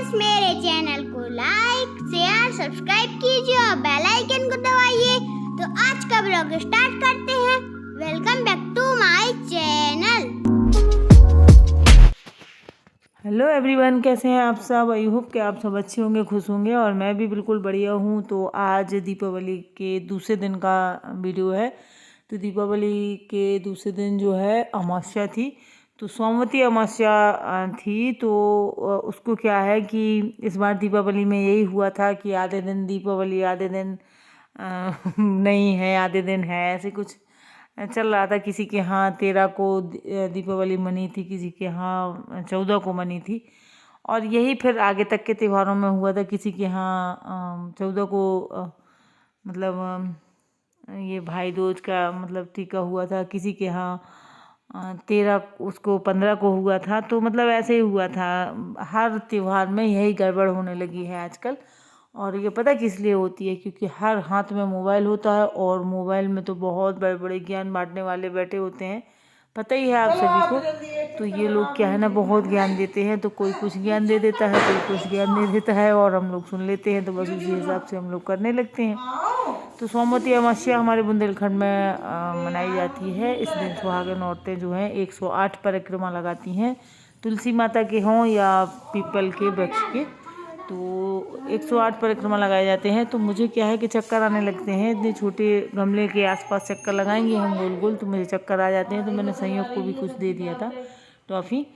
Friends, मेरे channel को like share subscribe कीजिए और बेल आइकन को दबाइए। तो आज का ब्लॉग स्टार्ट करते हैं। Welcome back to my channel. Hello everyone, कैसे हैं आप सब। आई होप कि आप सब अच्छे होंगे, खुश होंगे और मैं भी बिल्कुल बढ़िया हूँ। तो आज दीपावली के दूसरे दिन का वीडियो है। तो दीपावली के दूसरे दिन जो है अमावस्या थी, तो सोमवती अमावस्या थी। तो उसको क्या है कि इस बार दीपावली में यही हुआ था कि आधे दिन दीपावली, आधे दिन नहीं है, आधे दिन है, ऐसे कुछ चल रहा था। किसी के यहाँ 13 को दीपावली मनी थी, किसी के यहाँ 14 को मनी थी। और यही फिर आगे तक के त्योहारों में हुआ था। किसी के यहाँ 14 को मतलब ये भाई दूज का मतलब टीका हुआ था, किसी के यहाँ 13 उसको 15 को हुआ था। तो मतलब ऐसे ही हुआ था। हर त्यौहार में यही गड़बड़ होने लगी है आजकल। और ये पता किस लिए होती है, क्योंकि हर हाथ में मोबाइल होता है और मोबाइल में तो बहुत बड़े बड़े ज्ञान बांटने वाले बैठे होते हैं, पता ही है आप सभी को। तो ये लोग क्या है ना, बहुत ज्ञान देते हैं। तो कोई कुछ ज्ञान दे देता है, कोई कुछ ज्ञान दे देता है और हम लोग सुन लेते हैं। तो बस उसी हिसाब से हम लोग करने लगते हैं। तो सोमवती अमावस्या हमारे बुंदेलखंड में मनाई जाती है। इस दिन सुहागन औरतें जो हैं 108 परिक्रमा लगाती हैं, तुलसी माता के हों या पीपल के वृक्ष के। तो 108 परिक्रमा लगाए जाते हैं। तो मुझे क्या है कि चक्कर आने लगते हैं। इतने छोटे गमले के आसपास चक्कर लगाएंगे हम गोल गोल, तो मुझे चक्कर आ जाते हैं। तो मैंने संयोग को भी कुछ दे दिया था टॉफ़ी।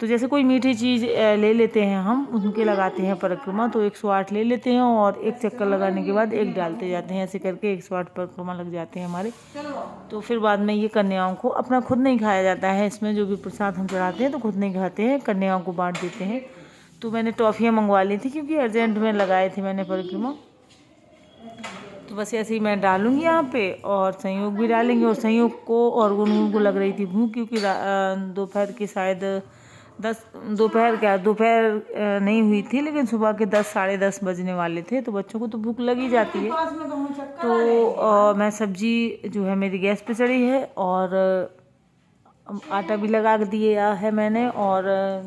तो जैसे कोई मीठी चीज़ ले लेते हैं हम, उनके लगाते हैं परिक्रमा। तो 108 ले लेते हैं और एक चक्कर लगाने के बाद एक डालते जाते हैं। ऐसे करके 108 परिक्रमा लग जाते हैं हमारे। तो फिर बाद में ये कन्याओं को अपना खुद नहीं खाया जाता है। इसमें जो भी प्रसाद हम चढ़ाते हैं तो खुद नहीं खाते हैं, कन्याओं को बांट देते हैं। तो मैंने टॉफ़ियाँ मंगवा ली थी क्योंकि अर्जेंट में लगाए थे मैंने परिक्रमा। तो बस ऐसे ही मैं डालूंगी यहाँ पे और संयोग भी डालेंगे। और संयोग को और गुनगुन को लग रही थी भूख, क्योंकि दोपहर की शायद 10 दोपहर नहीं हुई थी, लेकिन सुबह के 10 साढ़े 10 बजने वाले थे। तो बच्चों को तो भूख लगी जाती है। तो मैं सब्जी जो है मेरी गैस पे चढ़ी है और आटा भी लगा दिया है मैंने और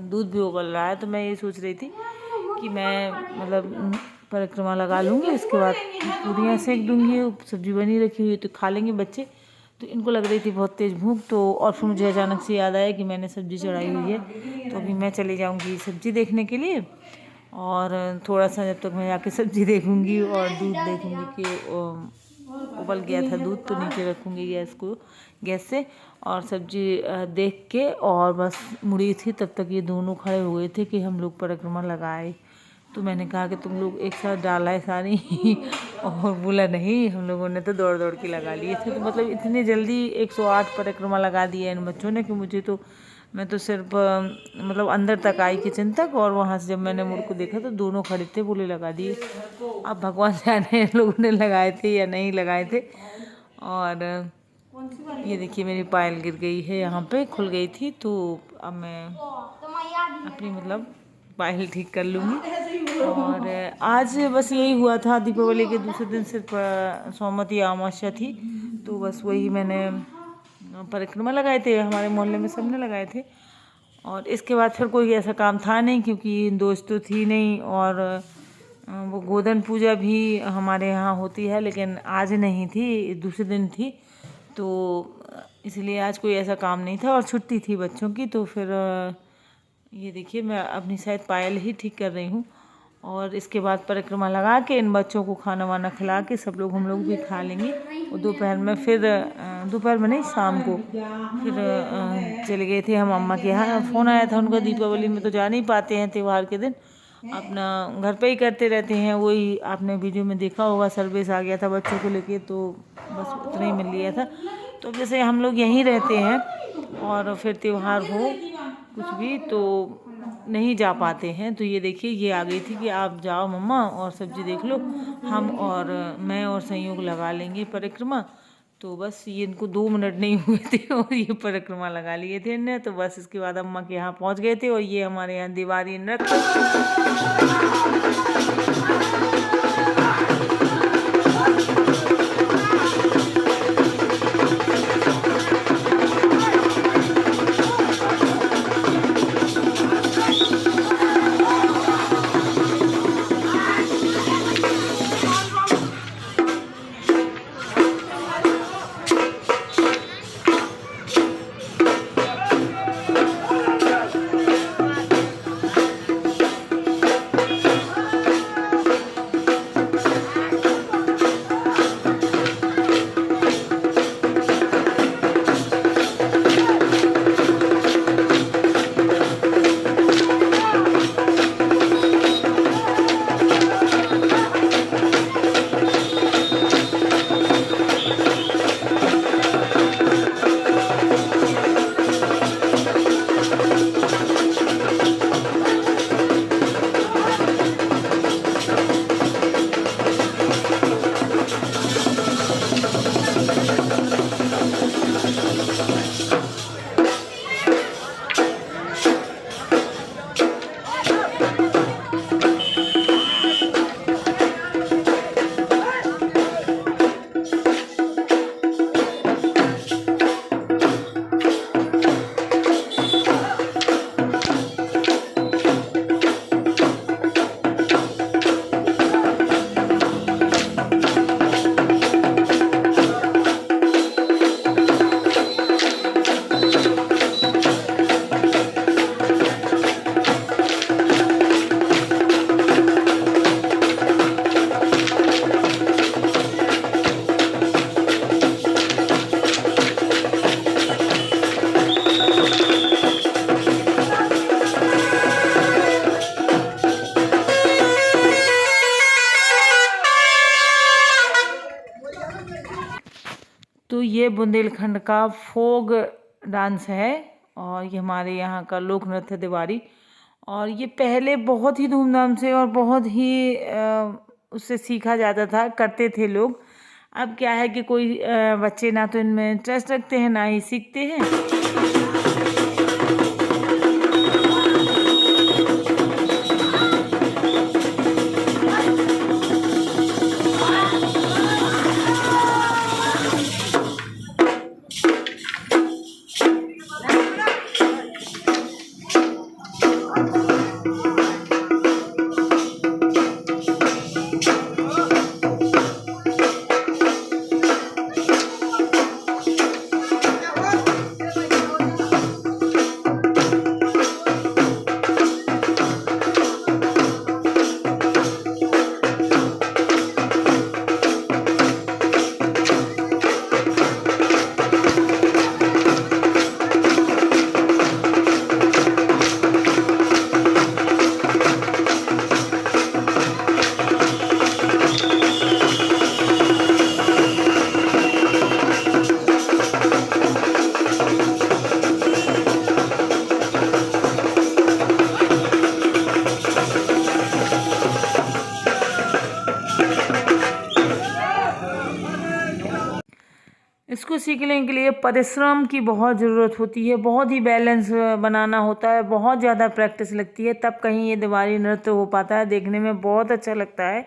दूध भी उबल रहा है। तो मैं ये सोच रही थी कि मैं मतलब परिक्रमा लगा लूँगी, उसके बाद पूरियाँ सेक दूँगी। सब्जी बनी रखी हुई तो खा लेंगे बच्चे। तो इनको लग रही थी बहुत तेज़ भूख। तो और फिर मुझे अचानक से याद आया कि मैंने सब्ज़ी चढ़ाई हुई है। तो अभी मैं चली जाऊँगी सब्ज़ी देखने के लिए और थोड़ा सा जब तक मैं जाके सब्ज़ी देखूँगी और दूध देखूँगी कि उबल गया था दूध, तो नीचे रखूँगी गैस से और सब्जी देख के। और बस मुड़ी थी तब तक ये दोनों खड़े हो गए थे कि हम लोग परिक्रमा लगाए। तो मैंने कहा कि तुम लोग एक साथ डाला है सारी और बोला नहीं, हम लोगों ने तो दौड़ दौड़ के लगा लिए थे। तो मतलब इतने जल्दी 108 परिक्रमा लगा दिया इन बच्चों ने कि मैं तो सिर्फ मतलब अंदर तक आई किचन तक, और वहाँ से जब मैंने मुड़ को देखा तो दोनों खड़े थे, बोले लगा दिए। अब भगवान जाने लोगों ने लगाए थे या नहीं लगाए थे। और ये देखिए मेरी पायल गिर गई है, यहाँ पे खुल गई थी। तो अब मैं अपनी मतलब पायल ठीक कर लूँगी। और आज बस यही हुआ था। दीपावली के दूसरे दिन सिर्फ सोमवती अमावस्या थी। तो बस वही मैंने परिक्रमा लगाए थे, हमारे मोहल्ले में सबने लगाए थे। और इसके बाद फिर कोई ऐसा काम था नहीं, क्योंकि दोस्त तो थी नहीं। और वो गोधन पूजा भी हमारे यहाँ होती है, लेकिन आज नहीं थी, दूसरे दिन थी। तो इसलिए आज कोई ऐसा काम नहीं था और छुट्टी थी बच्चों की। तो फिर ये देखिए मैं अपनी शायद पायल ही ठीक कर रही हूँ। और इसके बाद परिक्रमा लगा के इन बच्चों को खाना वाना खिला के हम लोग भी खा लेंगे। और दोपहर में फिर दोपहर में नहीं, शाम को फिर चले गए थे हम अम्मा के यहाँ। फ़ोन आया था उनका। दीपावली में तो जा नहीं पाते हैं, त्यौहार के दिन अपना घर पे ही करते रहते हैं। वही आपने वीडियो में देखा होगा, सर्विस आ गया था बच्चों को लेके, तो बस उतना ही मिल लिया था। तो जैसे हम लोग यहीं रहते हैं और फिर त्यौहार हो कुछ भी तो नहीं जा पाते हैं। तो ये देखिए ये आ गई थी कि आप जाओ मम्मा और सब्जी देख लो, हम और मैं और संयोग लगा लेंगे परिक्रमा। तो बस ये इनको 2 मिनट नहीं हुए थे और ये परिक्रमा लगा लिए थे इन्हें। तो बस इसके बाद अम्मा के यहाँ पहुँच गए थे। और ये हमारे यहाँ दीवारी नृत्य ये बुंदेलखंड का फोक डांस है और ये हमारे यहाँ का लोक नृत्य दिवारी। और ये पहले बहुत ही धूमधाम से और बहुत ही उससे सीखा जाता था, करते थे लोग। अब क्या है कि कोई बच्चे ना तो इनमें इंटरेस्ट रखते हैं ना ही सीखते हैं। इसको सीखने के लिए परिश्रम की बहुत ज़रूरत होती है, बहुत ही बैलेंस बनाना होता है, बहुत ज़्यादा प्रैक्टिस लगती है, तब कहीं ये दिवारी नृत्य हो पाता है। देखने में बहुत अच्छा लगता है,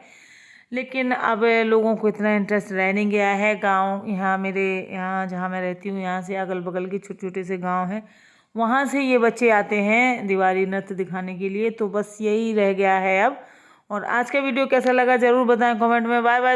लेकिन अब लोगों को इतना इंटरेस्ट रह नहीं गया है। गांव यहाँ मेरे यहाँ जहाँ मैं रहती हूँ, यहाँ से अगल बगल के छोटे छोटे से गांव हैं, वहाँ से ये बच्चे आते हैं दिवारी नृत्य दिखाने के लिए। तो बस यही रह गया है अब। और आज का वीडियो कैसा लगा ज़रूर बताएं कमेंट में। Bye bye.